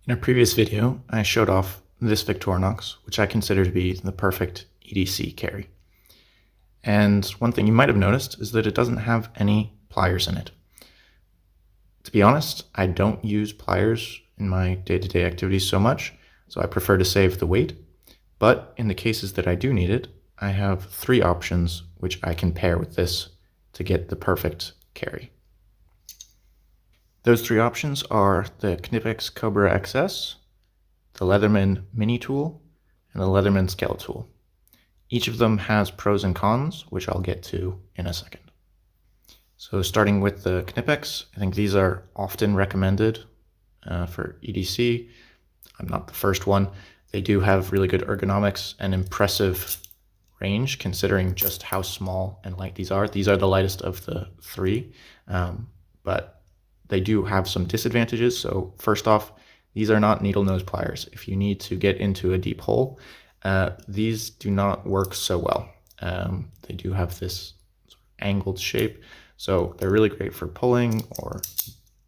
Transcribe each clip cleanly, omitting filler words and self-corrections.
In a previous video, I showed off this Victorinox, which I consider to be the perfect EDC carry. And one thing you might have noticed is that it doesn't have any pliers in it. To be honest, I don't use pliers in my day-to-day activities so much, so I prefer to save the weight. But in the cases that I do need it, I have 3 options which I can pair with this to get the perfect carry. Those 3 options are the Knipex Cobra XS, the Leatherman Mini Tool, and the Leatherman Skeletool. Each of them has pros and cons, which I'll get to in a second. So starting with the Knipex, I think these are often recommended for EDC. I'm not the first one. They do have really good ergonomics and impressive range considering just how small and light these are. These are the lightest of the 3, but they do have some disadvantages. So first off, these are not needle nose pliers. If you need to get into a deep hole, these do not work so well. They do have this sort of angled shape, so they're really great for pulling or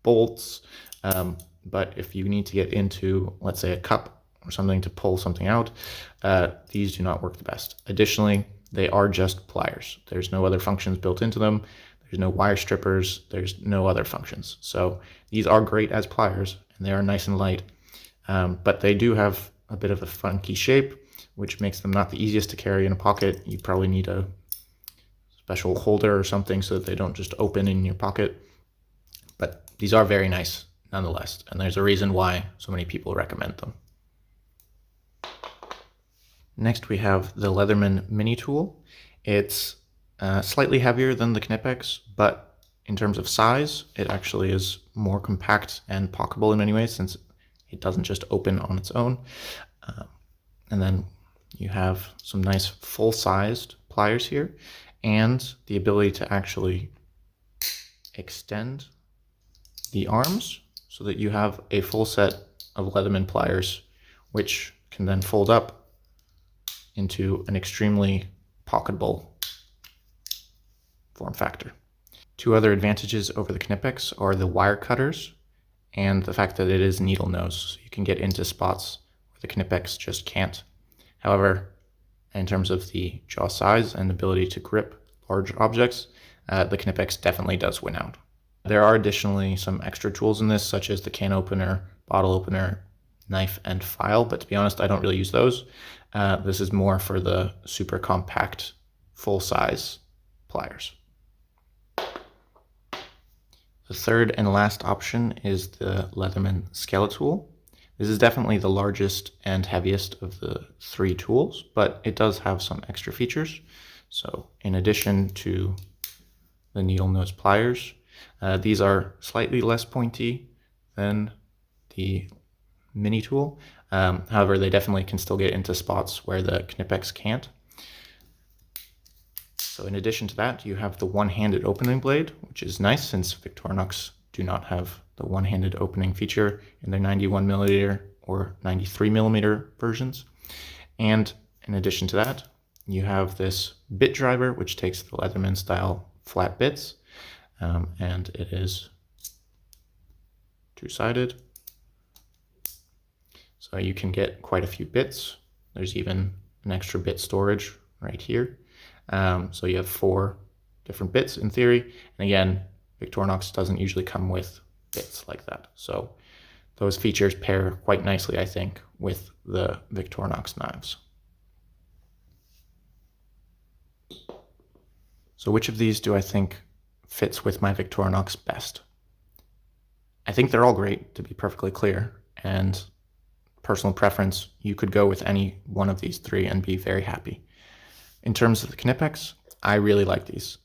bolts. But if you need to get into, let's say, a cup or something to pull something out, these do not work the best. Additionally, they are just pliers. There's no other functions built into them. There's no wire strippers, there's no other functions. So these are great as pliers and they are nice and light, but they do have a bit of a funky shape, which makes them not the easiest to carry in a pocket. You probably need a special holder or something so that they don't just open in your pocket. But these are very nice nonetheless, and there's a reason why so many people recommend them. Next we have the Leatherman Mini Tool. It's slightly heavier than the Knipex, but in terms of size, it actually is more compact and pocketable in many ways since it doesn't just open on its own. And then you have some nice full-sized pliers here and the ability to actually extend the arms so that you have a full set of Leatherman pliers, which can then fold up into an extremely pocketable form factor. 2 other advantages over the Knipex are the wire cutters and the fact that it is needle nose, so you can get into spots where the Knipex just can't. However, in terms of the jaw size and ability to grip large objects, the Knipex definitely does win out. There are additionally some extra tools in this, such as the can opener, bottle opener, knife, and file, but to be honest, I don't really use those. This is more for the super compact, full-size pliers. The third and last option is the Leatherman Skeletool. This is definitely the largest and heaviest of the 3 tools, but it does have some extra features. So in addition to the needle nose pliers, these are slightly less pointy than the Mini Tool. However, they definitely can still get into spots where the Knipex can't. So in addition to that, you have the one-handed opening blade, which is nice since Victorinox do not have the one-handed opening feature in their 91mm or 93mm versions. And in addition to that, you have this bit driver, which takes the Leatherman style flat bits, and it is 2-sided. So you can get quite a few bits. There's even an extra bit storage right here. So you have 4 different bits in theory. And again, Victorinox doesn't usually come with bits like that. So those features pair quite nicely, I think, with the Victorinox knives. So which of these do I think fits with my Victorinox best? I think they're all great, to be perfectly clear, and personal preference, you could go with any one of these 3 and be very happy. In terms of the Knipex, I really like these,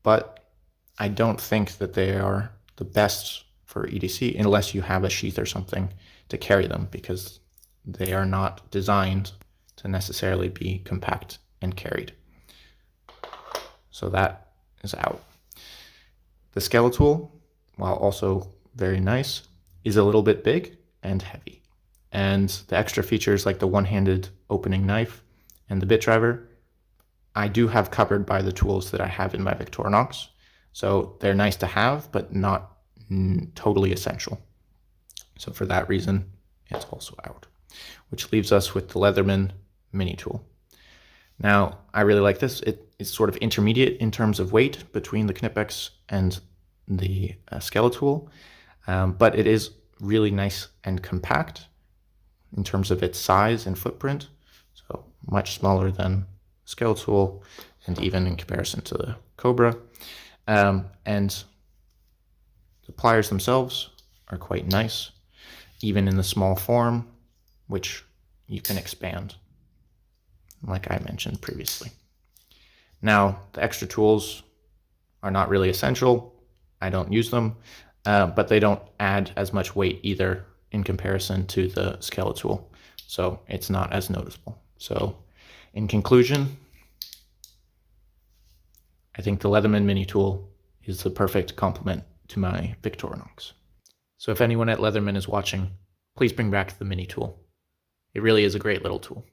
but I don't think that they are the best for EDC unless you have a sheath or something to carry them, because they are not designed to necessarily be compact and carried. So that is out. The Skeletool, while also very nice, is a little bit big and heavy. And the extra features like the one-handed opening knife and the bit driver, I do have covered by the tools that I have in my Victorinox. So they're nice to have, but not totally essential. So for that reason, it's also out, which leaves us with the Leatherman Mini Tool. Now, I really like this. It's sort of intermediate in terms of weight between the Knipex and the Skeletool, but it is really nice and compact in terms of its size and footprint. So much smaller than Skeletool, and even in comparison to the Cobra. And the pliers themselves are quite nice, even in the small form, which you can expand, like I mentioned previously. Now, the extra tools are not really essential. I don't use them, but they don't add as much weight either in comparison to the Skeletool, so it's not as noticeable. So in conclusion, I think the Leatherman Mini Tool is the perfect complement to my Victorinox. So if anyone at Leatherman is watching, please bring back the Mini Tool. It really is a great little tool.